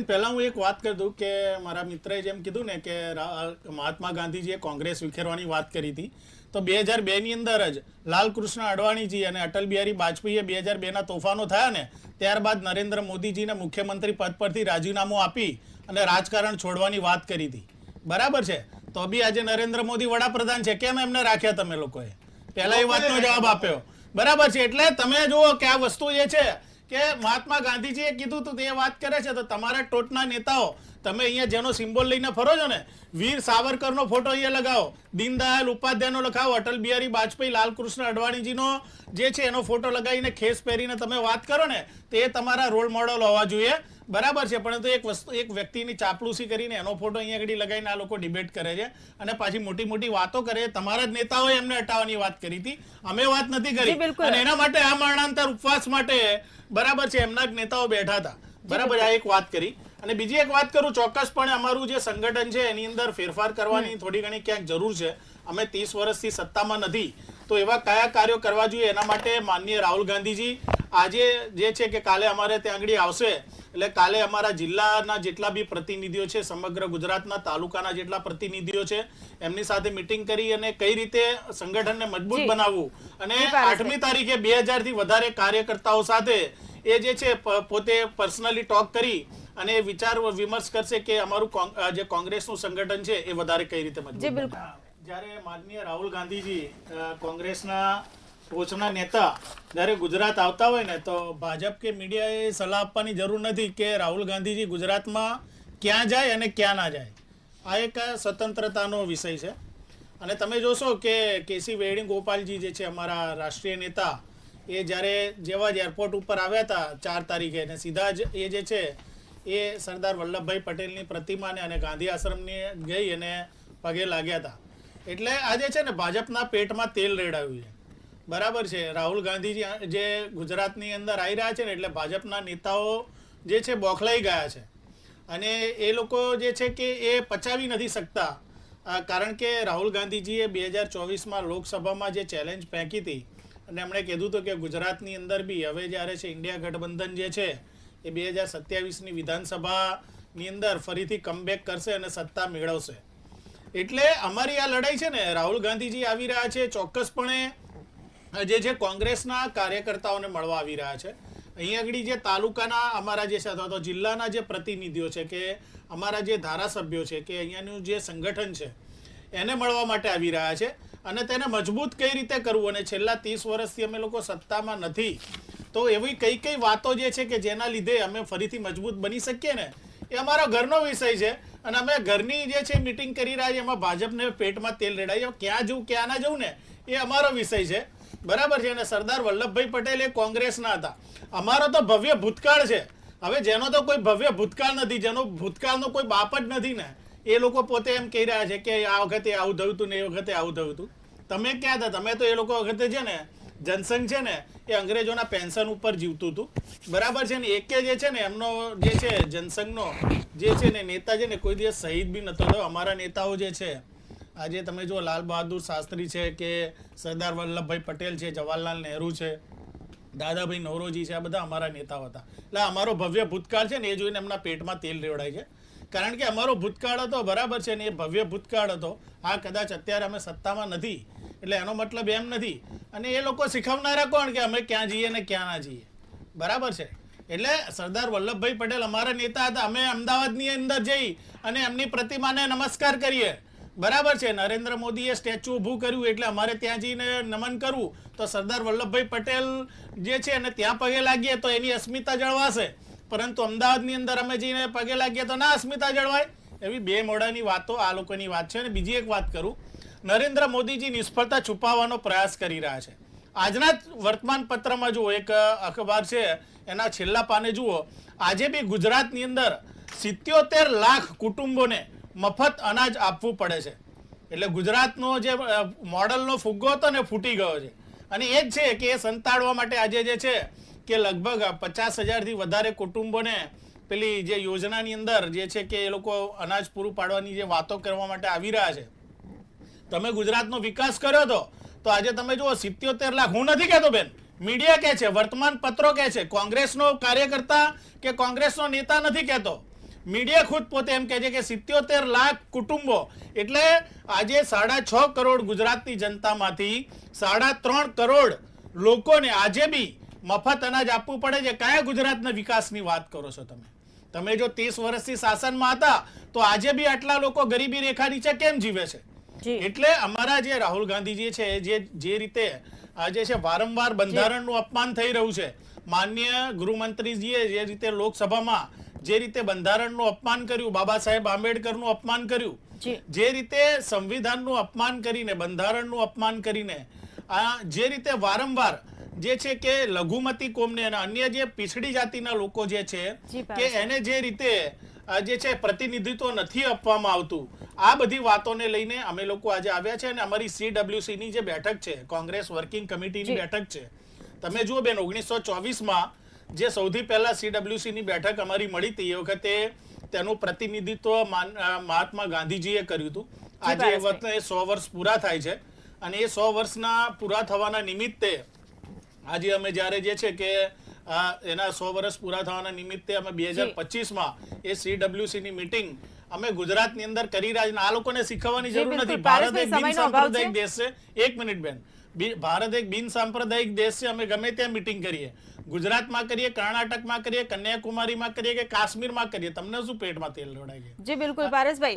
પહેલા હું એક વાત કરી દઉં કે મારા મિત્રએ જેમ કીધું ને કે મહાત્મા ગાંધીજીએ કોંગ્રેસ વિખેરવાની વાત કરી હતી, તો 2002 ની અંદર જ લાલકૃષ્ણ અડવાણીજી અને અટલ બિહારી વાજપેયીએ 2002ના તોફાનો થયા ને ત્યારબાદ નરેન્દ્ર મોદીજીને મુખ્યમંત્રી પદ પરથી રાજીનામું આપી અને રાજકારણ છોડવાની વાત કરી હતી. બરાબર છે, તો બી આજે નરેન્દ્ર મોદી વડાપ્રધાન છે, કેમ એમને રાખ્યા તમે લોકોએ? પહેલા એ વાતનો જવાબ આપ્યો. બરાબર છે, એટલે તમે જુઓ કે આ વસ્તુ જે છે કે મહાત્મા ગાંધીજીએ કીધું તું તે વાત કરે છે, તો તમારા ટોચના નેતાઓ તમે અહીંયા જેનો સિમ્બોલ લઈને ફરો છો ને, વીર સાવરકરનો ફોટો અહીંયા લગાવો, દીનદયાલ ઉપાધ્યાયનો લખાવો, અટલ બિહારી વાજપેયી, લાલકૃષ્ણ અડવાણીજીનો જે છે એનો ફોટો લગાવીને ખેસ પહેરીને તમે વાત કરો ને, તે તમારા રોલ મોડલ હોવા જોઈએ. બરાબર છે, પરંતુ એક વ્યક્તિની ચાપલુસી કરીને એનો ફોટો અહીંયા આગળ લગાવીને આ લોકો ડિબેટ કરે છે અને પાછી મોટી મોટી વાતો કરે. તમારા જ નેતાઓએ એમને હટાવવાની વાત કરી હતી, અમે વાત નથી કરી. અને એના માટે આ મરણાંતર ઉપવાસ માટે બરાબર છે એમના જ નેતાઓ બેઠા હતા. બરાબર, આ એક વાત કરી. અને બીજી એક વાત કરું, ચોક્કસપણે અમારું જે સંગઠન છે એની અંદર ફેરફાર કરવાની થોડી ઘણી ક્યાંક જરૂર છે. અમે 30 વર્ષથી સત્તામાં નથી, તો એવા કયા કાર્યો કરવા જોઈએ એના માટે માનનીય રાહુલ ગાંધીજી આજે જે છે કે કાલે અમારે ત્યાં આગળ આવશે. એટલે કાલે અમારા જિલ્લાના જેટલા બી પ્રતિનિધિઓ છે, સમગ્ર ગુજરાતના તાલુકાના જેટલા પ્રતિનિધિઓ છે, એમની સાથે મિટિંગ કરી અને કઈ રીતે સંગઠનને મજબૂત બનાવવું, અને 8મી તારીખે 2000 થી વધારે કાર્યકર્તાઓ સાથે એ જે છે પોતે પર્સનલી ટોક કરી અને વિચાર વિમર્શ કરશે કે અમારું જે કોંગ્રેસનું સંગઠન છે એ વધારે કઈ રીતે મજબૂત. જ્યારે માનનીય રાહુલ ગાંધીજી કોંગ્રેસના ટોચના નેતા જ્યારે ગુજરાત આવતા હોય ને, તો ભાજપ કે મીડિયાએ સલાહ આપવાની જરૂર નથી કે રાહુલ ગાંધીજી ગુજરાતમાં ક્યાં જાય અને ક્યાં ના જાય. આ એક સ્વતંત્રતાનો વિષય છે. અને તમે જોશો કે કેસી વેણુગોપાલજી જે છે અમારા રાષ્ટ્રીય નેતા, એ જ્યારે જેવા જ એરપોર્ટ ઉપર આવ્યા હતા 4 તારીખે, ને સીધા જ એ જે છે એ સરદાર વલ્લભભાઈ પટેલની પ્રતિમાને અને ગાંધી આશ્રમની ગઈ અને પગે લાગ્યા હતા. એટલે આજે છે ને ભાજપના પેટમાં તેલ રેડાવ્યું છે. બરાબર છે, રાહુલ ગાંધીજી જે ગુજરાતની અંદર આવી રહ્યા છે ને, એટલે ભાજપના નેતાઓ જે છે બોખલાઈ ગયા છે. અને એ લોકો જે છે કે એ પચાવી નથી શકતા, કારણ કે રાહુલ ગાંધીજીએ 2024માં લોકસભામાં જે ચેલેન્જ ફેંકી હતી અને એમણે કીધું હતું કે ગુજરાતની અંદર બી હવે જ્યારે છે ઇન્ડિયા ગઠબંધન જે છે એ 2027ની વિધાનસભાની અંદર ફરીથી કમબેક કરશે અને સત્તા મેળવશે. એટલે અમારી આ લડાઈ છે ને, રાહુલ ગાંધીજી આવી રહ્યા છે, ચોક્કસપણે જે છે કોંગ્રેસના કાર્યકર્તાઓને મળવા આવી રહ્યા છે. અહીં આગળ જે તાલુકાના અમારા જે છે અથવા તો જિલ્લાના જે પ્રતિનિધિઓ છે કે અમારા જે ધારાસભ્યો છે કે અહીંયાનું જે સંગઠન છે એને મળવા માટે આવી રહ્યા છે. અને તેને મજબૂત કઈ રીતે કરવું, અને છેલ્લા 30 વર્ષથી અમે લોકો સત્તામાં નથી, તો એવી કઈ વાતો જે છે કે જેના લીધે અમે ફરીથી મજબૂત બની શકીએ ને, એ અમારો ઘરનો વિષય છે. અને અમે ઘરની જે છે મિટિંગ કરી રહ્યા છીએ, એમાં ભાજપને પેટમાં તેલ રેડાય ક્યાં જવું ક્યાં ના જવું ને, એ અમારો વિષય છે. બરાબર છે, અને સરદાર વલ્લભભાઈ પટેલ એ કોંગ્રેસના હતા. અમારો તો ભવ્ય ભૂતકાળ છે. હવે જેનો તો કોઈ ભવ્ય ભૂતકાળ નથી, જેનો ભૂતકાળનો કોઈ બાપ જ નથી ને, એ લોકો પોતે એમ કહી રહ્યા છે કે આ વખતે આવું થયું હતું ને એ વખતે આવું થયું હતું. તમે ક્યાં હતા? તમે તો એ લોકો વખતે છે ને જનસંઘ છે ને એ અંગ્રેજોના પેન્શન ઉપર જીવતું હતું. બરાબર છે ને, એકે જે છે ને એમનો જે છે જનસંઘનો જે છે ને નેતા છે ને કોઈ દિવસ શહીદ બી નતો થયો. અમારા નેતાઓ જે છે આજે તમે જો લાલ બહાદુર શાસ્ત્રી છે કે સરદાર વલ્લભભાઈ પટેલ છે, જવાહરલાલ નહેરુ છે, દાદાભાઈ નૌરોજી છે, આ બધા અમારા નેતાઓ હતા. એટલે અમારો ભવ્ય ભૂતકાળ છે ને એ જોઈને એમના પેટમાં તેલ રેવડાય છે. કારણ કે અમારો ભૂતકાળ હતો, બરાબર છે ને, એ ભવ્ય ભૂતકાળ હતો. આ કદાચ અત્યારે અમે સત્તામાં નથી એટલે એનો મતલબ એમ નથી. અને એ લોકો શીખવનારા કોણ કે અમે ક્યાં જઈએ ને ક્યાં ના જઈએ. બરાબર છે, એટલે સરદાર વલ્લભભાઈ પટેલ અમારા નેતા હતા. અમે અમદાવાદની અંદર જઈ અને એમની પ્રતિમાને નમસ્કાર કરીએ. બરાબર છે, નરેન્દ્ર મોદીએ સ્ટેચ્યુ ઊભું કર્યું એટલે અમારે ત્યાં જઈને નમન કરવું, તો સરદાર વલ્લભભાઈ પટેલ જે છે એને ત્યાં પગે લાગીએ તો એની અસ્મિતા જળવાશે. પરંતુ અમદાવાદની અંદર અમે જઈને પગે લાગીએ તો ના અસ્મિતા જળવાય. એવી બે મોઢાની વાતો આ લોકોની વાત છે. અને બીજી એક વાત કરું, નરેન્દ્ર મોદીજી નિષ્ફળતા છુપાવવાનો પ્રયાસ કરી રહ્યા છે. આજના જ વર્તમાન પત્રમાં જુઓ, એક અખબાર છે એના છેલ્લા પાને જુઓ, આજે બી ગુજરાતની અંદર 77 લાખ કુટુંબોને મફત અનાજ આપવું પડે છે. એટલે ગુજરાતનો જે મોડલનો ફુગ્ગો હતો ને ફૂટી ગયો છે. અને એ જ છે કે એ સંતાડવા માટે આજે જે છે કે લગભગ 50,000થી વધારે કુટુંબોને પેલી જે યોજનાની અંદર જે છે કે એ લોકો અનાજ પૂરું પાડવાની જે વાતો કરવા માટે આવી રહ્યા છે. તમે ગુજરાતનો વિકાસ કર્યો હતો, તો આજે તમે જુઓ 77 લાખ. હું નથી કહેતો બેન, मीडिया कहे छे, वर्तमान पत्रों कहे छे, कांग्रेस नो कार्यकर्ता के कांग्रेस नो नेता नहीं कहतो। મીડિયા ખુદ પોતે એમ કહે છે કે 77 લાખ કુટુંબો એટલે આજે 6.5 કરોડ ગુજરાતની જનતામાંથી 3.5 કરોડ લોકોને આજે બી મફત અનાજ આપવું પડે છે. કયા ગુજરાતના વિકાસની વાત કરો છો તમે જો 30 વર્ષથી શાસનમાં હતા તો આજે બી આટલા લોકો ગરીબી રેખા નીચે કેમ જીવે છે? એટલે અમારા જે રાહુલ ગાંધીજી છે જે રીતે આજે છે વારંવાર બંધારણનું અપમાન થઈ રહ્યું છે, માન્ય ગૃહમંત્રીજીએ જે રીતે લોકસભામાં જે રીતે બંધારણનું અપમાન કર્યું, બાબા સાહેબ આંબેડકરનું અપમાન કર્યું, જે રીતે સંવિધાનનું અપમાન કરીને, બંધારણનું અપમાન કરીને જે રીતે વારંવાર જે છે કે લઘુમતી કોમને અને અન્ય જે પીછડી જાતિના લોકો જે છે કે એને જે રીતે જે છે પ્રતિનિધિત્વ નથી આપવામાં આવતું, આ બધી વાતોને લઈને અમે લોકો આજે આવ્યા છે. અને અમારી CWC ની જે બેઠક છે, કોંગ્રેસ વર્કિંગ કમિટીની બેઠક છે, તમે જુઓ બેન 1924માં જે સૌથી પહેલા CWC ની બેઠક અમારી મળી હતી એ વખતે તેનું પ્રતિનિધિત્વ મહાત્મા ગાંધીજીએ કર્યું હતું. આજે એ વખતે 100 વર્ષ પૂરા થાય છે અને એ 100 વર્ષના પૂરા થવાના નિમિત્તે આજે અમે જ્યારે જે છે કે એના 100 વર્ષ પૂરા થવાના નિમિત્તે અમે 2025માં એ CWC ની મીટિંગ અમે ગુજરાતની અંદર કરી રહ્યા છીએ. આ લોકોને શીખવવાની જરૂર નથી. ભારત એક બિન સાંપ્રદાયિક દેશ છે. એક મિનિટ બેન, ભારત એક બિન સાંપ્રદાયિક દેશ છે. અમે ગમે ત્યાં મીટિંગ કરીએ, ગુજરાતમાં કરીએ, કર્ણાટકમાં કરીએ, કન્યાકુમારીમાં કરીએ કે કાશ્મીરમાં કરીએ, તમને શું પેટમાં તેલ ઢોળાય છે? જી બિલકુલ પારસભાઈ,